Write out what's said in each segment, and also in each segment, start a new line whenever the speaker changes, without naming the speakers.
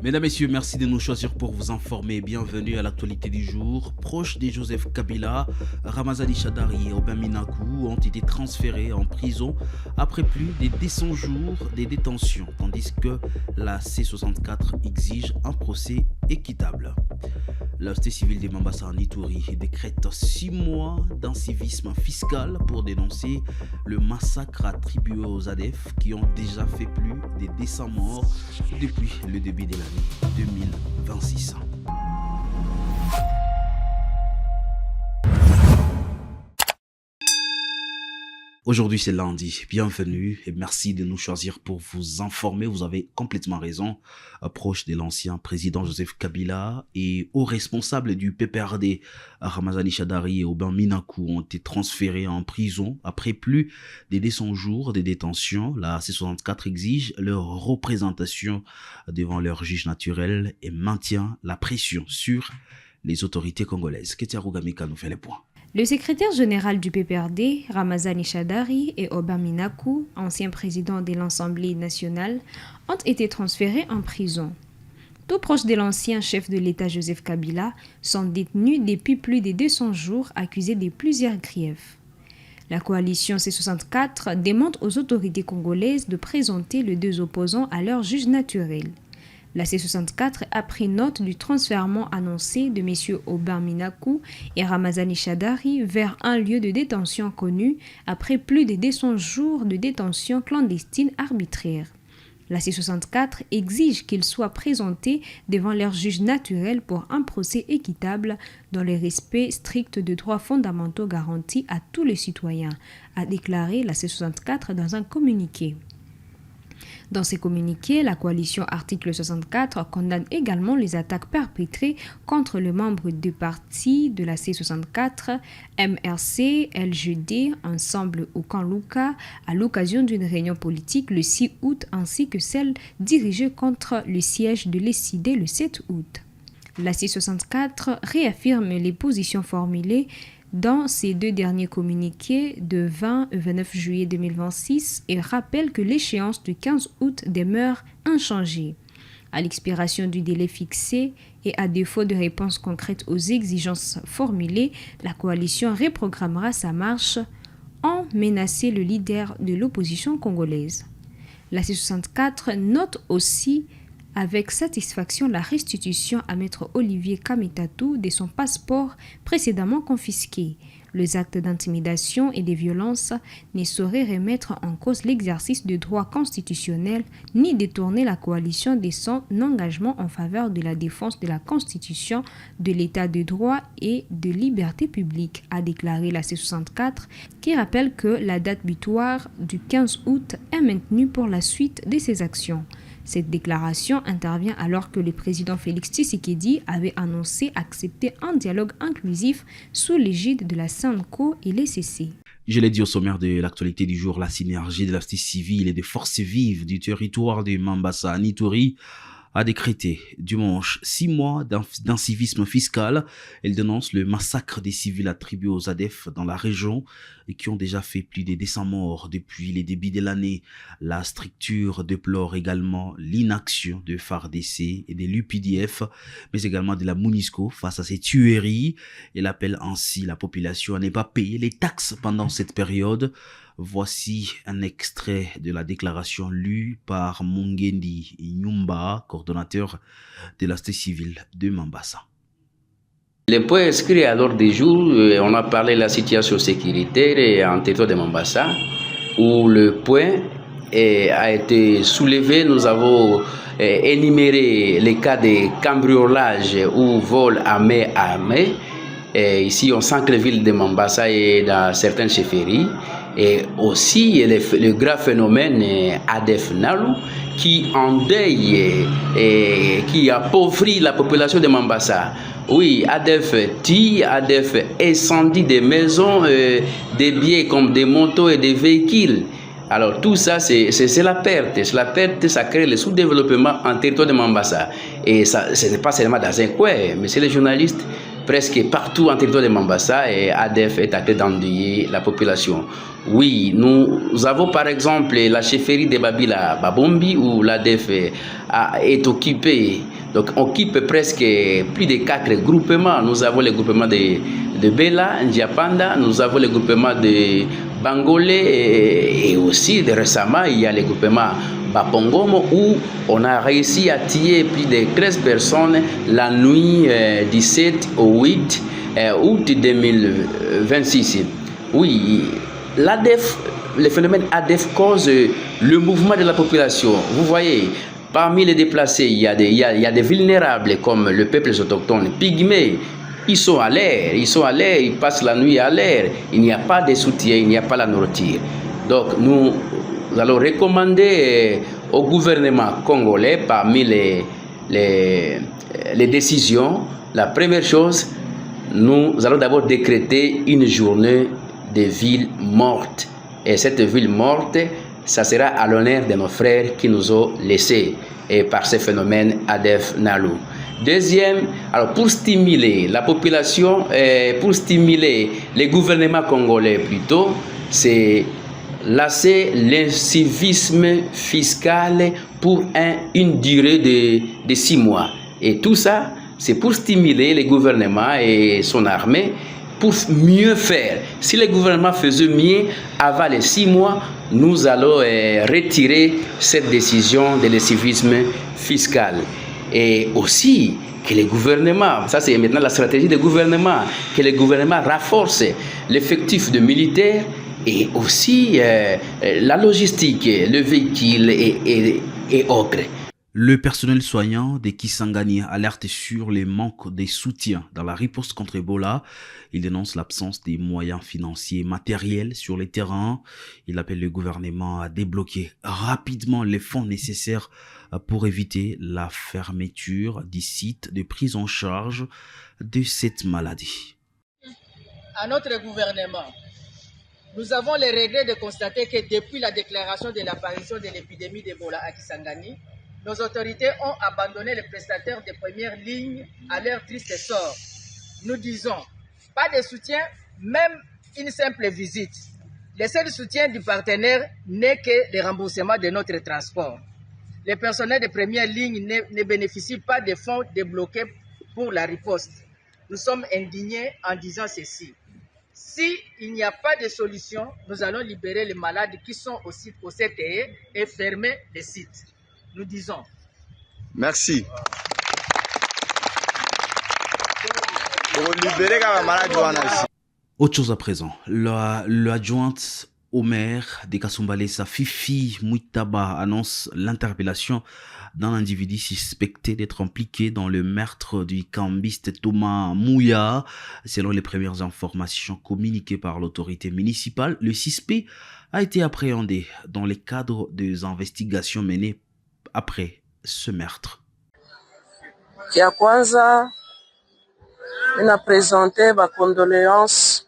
Mesdames, Messieurs, merci de nous choisir pour vous informer. Bienvenue à l'actualité du jour. Proches de Joseph Kabila, Ramazani Shadari et Aubin Minakou ont été transférés en prison après plus de 200 jours de détention, tandis que la C64 exige un procès équitable. La société civile de Mambasa en Ituri décrète 6 mois d'incivisme fiscal pour dénoncer le massacre attribué aux ADF qui ont déjà fait plus de 200 morts depuis le début de l'année 2026. Aujourd'hui c'est lundi, bienvenue et merci de nous choisir pour vous informer. Vous avez complètement raison, proche de l'ancien président Joseph Kabila et hauts responsables du PPRD, Ramazani Shadari et Aubin Minakou ont été transférés en prison après plus de 200 jours de détention. La C64 exige leur représentation devant leur juge naturel et maintient la pression sur les autorités congolaises. Ketia Rugamika nous fait les points.
Le secrétaire général du PPRD, Ramazani Shadari et Aubin Minakou, ancien président de l'Assemblée nationale, ont été transférés en prison. Tout proches de l'ancien chef de l'État Joseph Kabila sont détenus depuis plus de 200 jours accusés de plusieurs griefs. La coalition C64 demande aux autorités congolaises de présenter les deux opposants à leur juge naturel. La C64 a pris note du transfèrement annoncé de M. Aubin Minakou et Ramazani Shadari vers un lieu de détention connu après plus de 200 jours de détention clandestine arbitraire. La C64 exige qu'ils soient présentés devant leur juge naturel pour un procès équitable dans le respect strict de droits fondamentaux garantis à tous les citoyens, a déclaré la C64 dans un communiqué. Dans ces communiqués, la coalition Article 64 condamne également les attaques perpétrées contre les membres du parti de la C64, MRC, LGD, Ensemble au Camp Luka, à l'occasion d'une réunion politique le 6 août ainsi que celle dirigée contre le siège de l'ECID le 7 août. La C64 réaffirme les positions formulées dans ces deux derniers communiqués de 20 et 29 juillet 2026 et rappelle que l'échéance du 15 août demeure inchangée. À l'expiration du délai fixé et à défaut de réponse concrète aux exigences formulées, la coalition reprogrammera sa marche en menaçant le leader de l'opposition congolaise. La C64 note aussi avec satisfaction la restitution à Maître Olivier Kamitatou de son passeport précédemment confisqué. Les actes d'intimidation et de violence ne sauraient remettre en cause l'exercice de droits constitutionnels ni détourner la coalition de son engagement en faveur de la défense de la Constitution, de l'état de droit et de liberté publique, a déclaré la C64, qui rappelle que la date butoir du 15 août est maintenue pour la suite de ses actions. Cette déclaration intervient alors que le président Félix Tshisekedi avait annoncé accepter un dialogue inclusif sous l'égide de la SANCO et l'ECC.
Je l'ai dit au sommaire de l'actualité du jour, la synergie de la société civile et des forces vives du territoire de Mambasa en Ituri a décrété dimanche 6 mois d'incivisme fiscal. Elle dénonce le massacre des civils attribués aux ADF dans la région et qui ont déjà fait plus de 200 morts depuis les débuts de l'année. La structure déplore également l'inaction de FARDC et de l'UPDF, mais également de la MONUSCO face à ces tueries. Elle appelle ainsi la population à ne pas payer les taxes pendant cette période. Voici un extrait de la déclaration lue par Mungendi Nyumba, coordonnateur de la société civile de Mambasa.
Les points inscrits à l'ordre du jour, on a parlé de la situation sécuritaire en territoire de Mambasa, où le point a été soulevé. Nous avons énuméré les cas de cambriolage ou vol à main armée, ici au centre-ville de Mambasa et dans certaines chefferies. Et aussi le grave phénomène ADF Nalu qui endeuille et qui appauvrit la population de Mambasa. Oui, ADF tue, ADF incendie des maisons, des biens comme des motos et des véhicules. Alors tout ça, c'est la perte. C'est la perte, ça crée le sous-développement en territoire de Mambasa. Et ça, ce n'est pas seulement dans un coin, mais c'est les journalistes. Presque partout en territoire de Mambasa, et ADF est train d'endeuiller la population. Oui, nous avons par exemple la chefferie de Babila Babombi où l'ADF est occupé Donc on occupe presque plus de 4 groupements. Nous avons le groupement de Bela, Ndiapanda, nous avons le groupement de Bangolé et aussi récemment il y a le groupement Bapongomo où on a réussi à tuer plus de 13 personnes la nuit du 7 au 8 août 2026. Oui, l'ADF, le phénomène ADF cause le mouvement de la population. Vous voyez, parmi les déplacés, il y a des vulnérables comme le peuple autochtone, pygmées. Ils sont à l'air, ils passent la nuit à l'air. Il n'y a pas de soutien, il n'y a pas la nourriture. Donc nous allons recommander au gouvernement congolais parmi les décisions, la première chose, nous allons d'abord décréter une journée de ville morte. Et cette ville morte, ça sera à l'honneur de nos frères qui nous ont laissés et par ce phénomène ADF Nalu. Deuxième, alors pour stimuler la population, pour stimuler les gouvernements congolais plutôt, c'est lasser l'incivisme fiscal pour une durée de 6 mois. Et tout ça, c'est pour stimuler les gouvernements et son armée pour mieux faire. Si le gouvernement faisait mieux avant les 6 mois, nous allons retirer cette décision de l'incivisme fiscal. Et aussi que les gouvernements, ça c'est maintenant la stratégie des gouvernements, que les gouvernements renforcent l'effectif de militaires et aussi la logistique, le véhicule et autres.
Le personnel soignant des Kisangani alerte sur les manques de soutien dans la riposte contre Ebola. Il dénonce l'absence des moyens financiers et matériels sur les terrains. Il appelle le gouvernement à débloquer rapidement les fonds nécessaires pour éviter la fermeture des sites de prise en charge de cette maladie.
À notre gouvernement, nous avons le regret de constater que depuis la déclaration de l'apparition de l'épidémie d'Ebola à Kisangani, nos autorités ont abandonné les prestataires de première ligne à leur triste sort. Nous disons, pas de soutien, même une simple visite. Le seul soutien du partenaire n'est que le remboursement de notre transport. Les personnels de première ligne ne bénéficient pas des fonds débloqués pour la riposte. Nous sommes indignés en disant ceci. S'il n'y a pas de solution, nous allons libérer les malades qui sont au CTE et fermer les sites. Nous disons.
Merci.
Autre chose à présent, l'adjointe au maire de Kasumbalesa, Fifi Muitaba, annonce l'interpellation d'un individu suspecté d'être impliqué dans le meurtre du cambiste Thomas Mouya. Selon les premières informations communiquées par l'autorité municipale, le suspect a été appréhendé dans le cadre des investigations menées après ce meurtre.
Ya kwanza ina présenter ba condoléances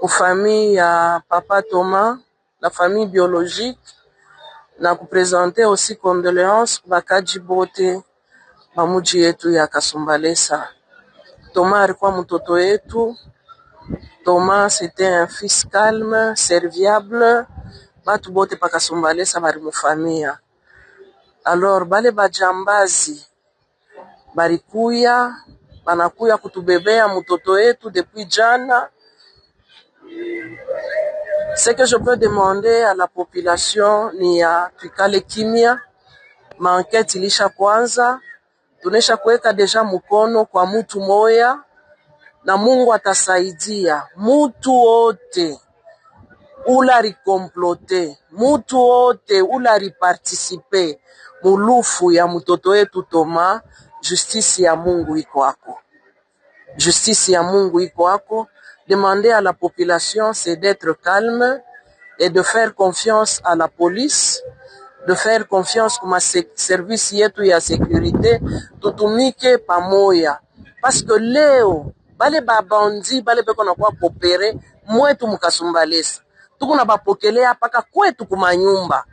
aux familles ya Papa Thomas, la famille biologique, na kupresenter aussi condoléances bakaji bote mamuji yetu ya Kasumbalesa. Thomas alikuwa mtoto wetu. Thomas c'était un fils calme, serviable. Batu bote pa Kasumbalesa bari mufamia. Alors bale bajambazi barikuya banakuya kutubebea mtoto wetu depuis jana. Ce que je peux demander à la population ni ya tukale kimya, maenquête ilisha kwanza, tunesha kuweka deja mkono kwa mtu moya na Mungu atasaidia. Mtu wote ula rikomplote, mtu wote ula riparticipe mulufu ya mtoto wetu Toma, justice ya Mungu iko wako. Justice ya Mungu iko wako. Demander à la population, c'est d'être calme et de faire confiance à la police, de faire confiance kwa service yetu ya sécurité, tutumike pamoja. Parce que leo, bale babandi, bale beko na kwa kopere, mwetu mukasumbalesa. Tuko na bapokelea paka kwetu kumanyumba.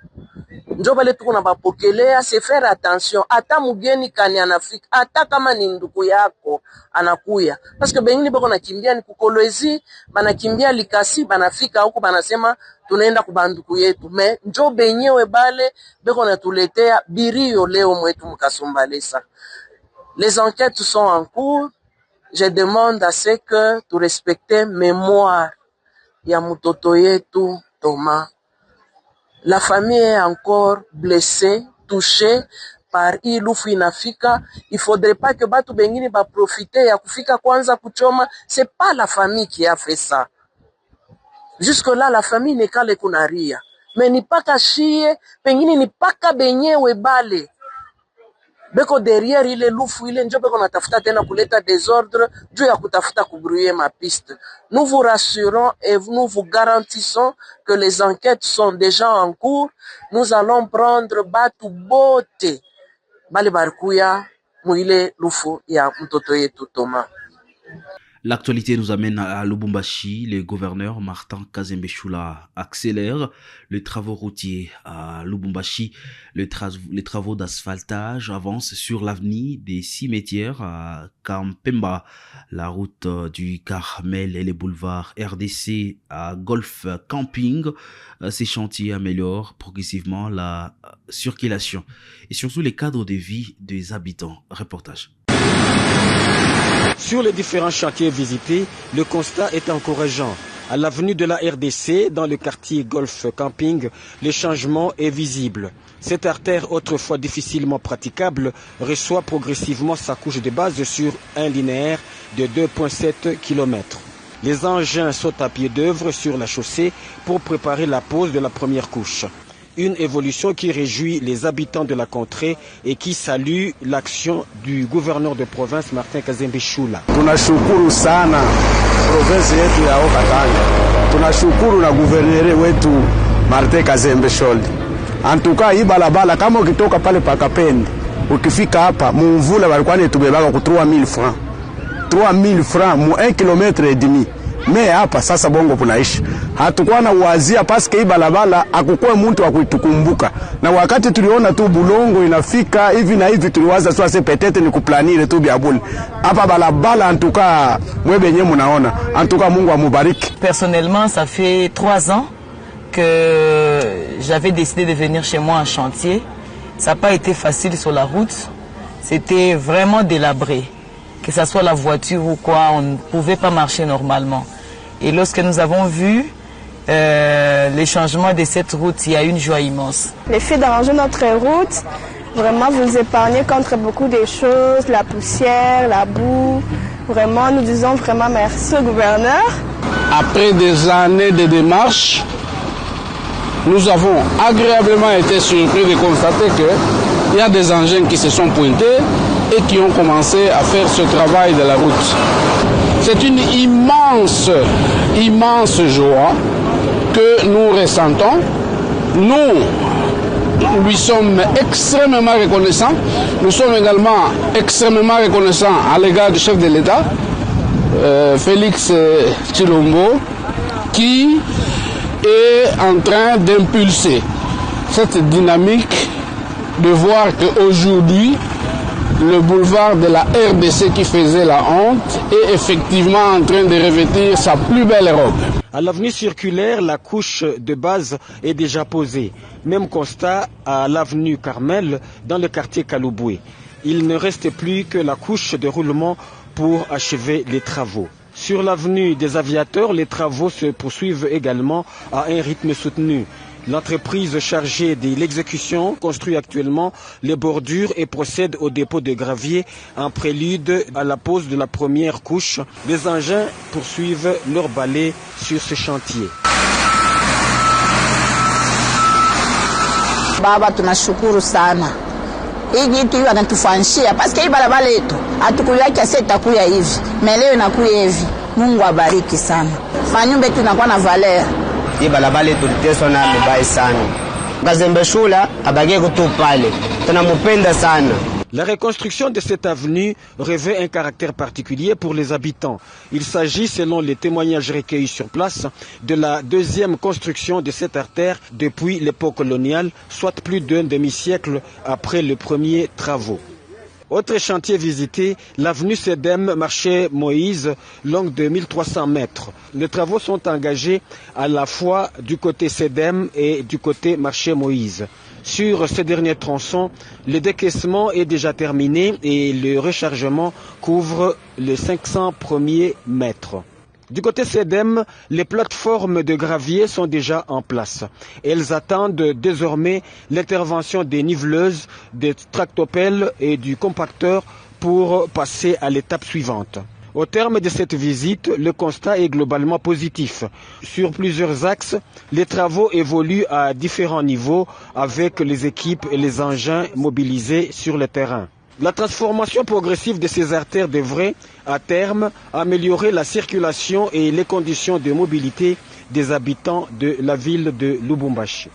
njo bale tuko na bapokelea, se faire attention, ata mugeni kani anafika, ata kama ni ndugu yako anakuya, parce que bengine bako nakimbia ni kukolwezi, banakimbia Likasi, banafika huko banasema tunaenda kubanduku yetu, me njo benyewe bale bako natuletea birio leo mwetu mukasumbalesa. Les enquêtes sont en cours. Je demande à ce que tu respectes mémoire ya mutoto yetu Thomas. La famille est encore blessée, touchée par hii lufu inafika. Il faudrait pas que batu bengine ba profiter ya kufika kwanza kuchoma. C'est pas la famille qui a fait ça. Jusque là la famille n'est qu'à le kunaria. Mais ni paka shie, pengine ni paka benyewe bale. Beko derrière ile lufu ile njo beko natafuta tena kuleta désordre juu ya kutafuta kubrouiller ma piste. Nous vous rassurons et nous vous garantissons que les enquêtes sont déjà en cours. Nous allons prendre batu bote bale barkuya muile lufu ya mtoto yetu Thomas.
L'actualité nous amène à Lubumbashi. Le gouverneur Martin Kazembe Choula accélère les travaux routiers à Lubumbashi. Les travaux d'asphaltage avancent sur l'avenue des Cimetières à Kampemba, la route du Carmel et les boulevards RDC à Golf Camping. Ces chantiers améliorent progressivement la circulation et surtout les cadres de vie des habitants. Reportage.
Sur les différents chantiers visités, le constat est encourageant. À l'avenue de la RDC, dans le quartier Golf Camping, le changement est visible. Cette artère, autrefois difficilement praticable, reçoit progressivement sa couche de base sur un linéaire de 2,7 km. Les engins sont à pied d'œuvre sur la chaussée pour préparer la pose de la première couche. Une évolution qui réjouit les habitants de la contrée et qui salue l'action du gouverneur de province Martin Kazembe Choula.
Tunashukuru sana province yetu ya Okatanga. Tunashukuru na gouverneur wetu Martin Kazembe Choula. Antuka hii balabala kama ukitoka pale Pakapende ukifika hapa mumvula walikuwa netubebaka ku 3000 francs. 3000 francs mu 1 km et demi. Me hapa sasa bongo punaishi. Hatukuwa na uwazia paske hii balabala akukue mtu wa kuitukumbuka. Na wakati tuliona tu bulongo inafika hivi na hivi tuliwaza tu ase petete ni kuplanire tu biabuli. Hapa balabala antuka mwebe nye munaona. Antuka Mungu amubariki.
Personnellement, ça fait 3 ans que j'avais décidé de venir chez moi en chantier. Ça n'a pas été facile sur la route. C'était vraiment délabré. Que ce soit la voiture ou quoi, on ne pouvait pas marcher normalement. Et lorsque nous avons vu les changements de cette route, il y a une joie immense.
Le fait d'arranger notre route, vraiment vous épargnez contre beaucoup de choses, la poussière, la boue. Vraiment, nous disons vraiment merci au gouverneur.
Après des années de démarches, nous avons agréablement été surpris de constater qu'il y a des engins qui se sont pointés et qui ont commencé à faire ce travail de la route. C'est une immense joie que nous ressentons. Nous lui sommes extrêmement reconnaissants. Nous sommes également extrêmement reconnaissants à l'égard du chef de l'État, Félix Tshilombo, qui est en train d'impulser cette dynamique, de voir qu'aujourd'hui, le boulevard de la RDC qui faisait la honte est effectivement en train de revêtir sa plus belle robe.
À l'avenue circulaire, la couche de base est déjà posée. Même constat à l'avenue Carmel dans le quartier Kalouboué. Il ne reste plus que la couche de roulement pour achever les travaux. Sur l'avenue des Aviateurs, les travaux se poursuivent également à un rythme soutenu. L'entreprise chargée de l'exécution construit actuellement les bordures et procède au dépôt de gravier en prélude à la pose de la première couche. Les engins poursuivent leur balai sur ce chantier.
Baba, tunashukuru sana. Hii kitu hiyo anatufanyia parce que hii barabara yetu hatukulia kiasi itakuya hivi. Meleo inakuya hivi. Mungu abariki sana. Manyumba yetu inakuwa na valeur.
Hii barabara yetu tuteswa na mbaya sana. Kazembe Choula abage kutu pale. Tunamupenda sana.
La reconstruction de cette avenue revêt un caractère particulier pour les habitants. Il s'agit, selon les témoignages recueillis sur place, de la deuxième construction de cette artère depuis l'époque coloniale, soit plus d'un demi-siècle après les premiers travaux. Autre chantier visité, l'avenue Sedem, marché Moïse, longue de 1300 mètres. Les travaux sont engagés à la fois du côté Sedem et du côté marché Moïse. Sur ce dernier tronçon, le décaissement est déjà terminé et le rechargement couvre les 500 premiers mètres. Du côté Sedem, les plateformes de gravier sont déjà en place. Elles attendent désormais l'intervention des niveleuses, des tractopelles et du compacteur pour passer à l'étape suivante. Au terme de cette visite, le constat est globalement positif. Sur plusieurs axes, les travaux évoluent à différents niveaux avec les équipes et les engins mobilisés sur le terrain. La transformation progressive de ces artères devrait, à terme, améliorer la circulation et les conditions de mobilité des habitants de la ville de Lubumbashi.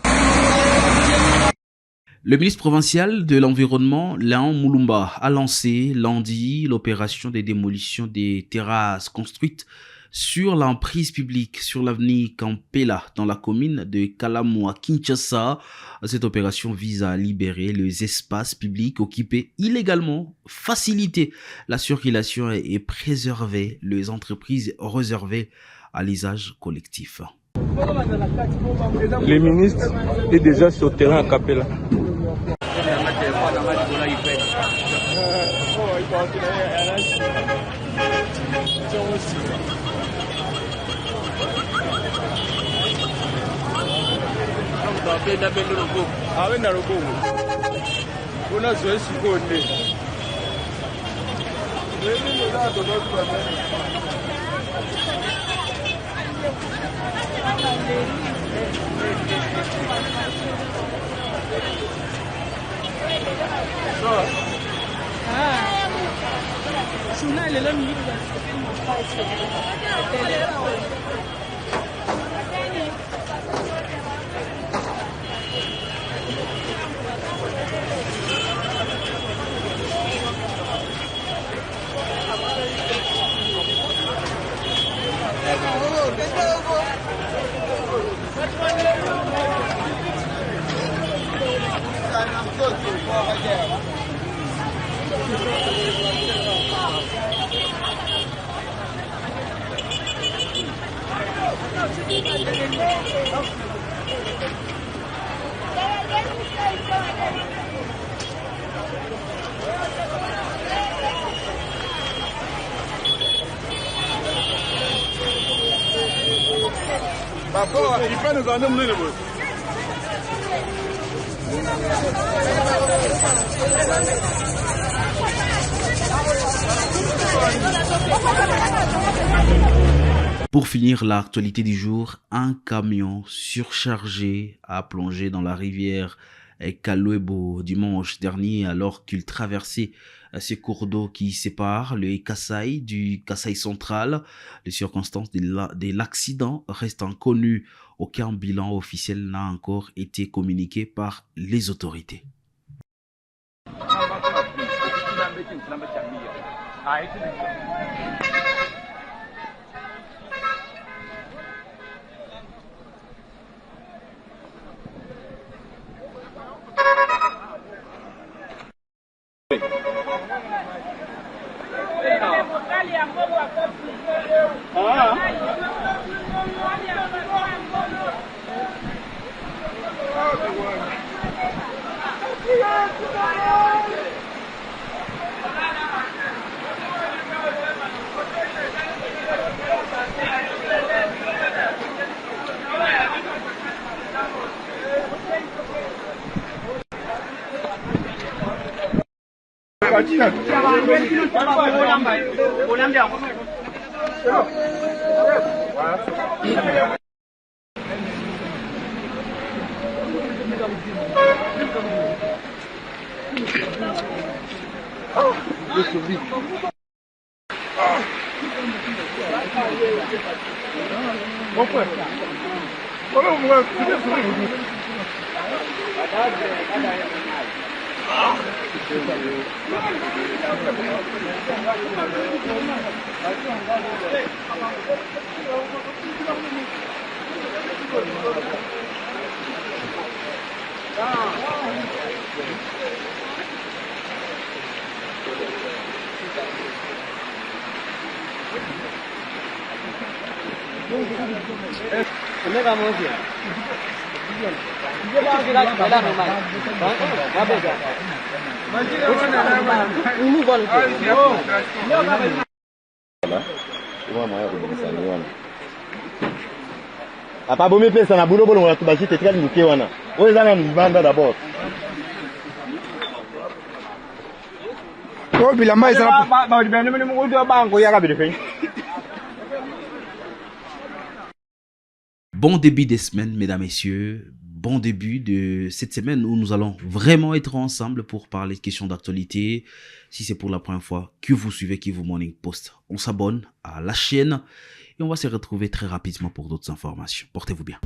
Le ministre provincial de l'Environnement, Léon Moulumba, a lancé lundi l'opération de démolition des terrasses construites sur l'emprise publique sur l'avenue Campela dans la commune de Kalamu à Kinshasa. Cette opération vise à libérer les espaces publics occupés illégalement, faciliter la circulation et préserver les entreprises réservées à l'usage collectif.
Le ministre est déjà sur le terrain à Capella.
Pour finir l'actualité du jour, un camion surchargé a plongé dans la rivière Kalouebo dimanche dernier alors qu'il traversait ces cours d'eau qui séparent le Kasaï du Kasaï central. Les circonstances de l'accident restent inconnues. Aucun bilan officiel n'a encore été communiqué par les autorités.
Bon, Apa bomi pesa na bulo bolo watu bashite tikali muke wana. Oyo zana mvanda d'abord. Ko bilamba isa ba dibende mene mu do banko ya kabide fe.
Bon début des semaines, mesdames, messieurs. Bon début de cette semaine où nous allons vraiment être ensemble pour parler de questions d'actualité. Si c'est pour la première fois que vous suivez Kivu Morning Post, on s'abonne à la chaîne et on va se retrouver très rapidement pour d'autres informations. Portez-vous bien.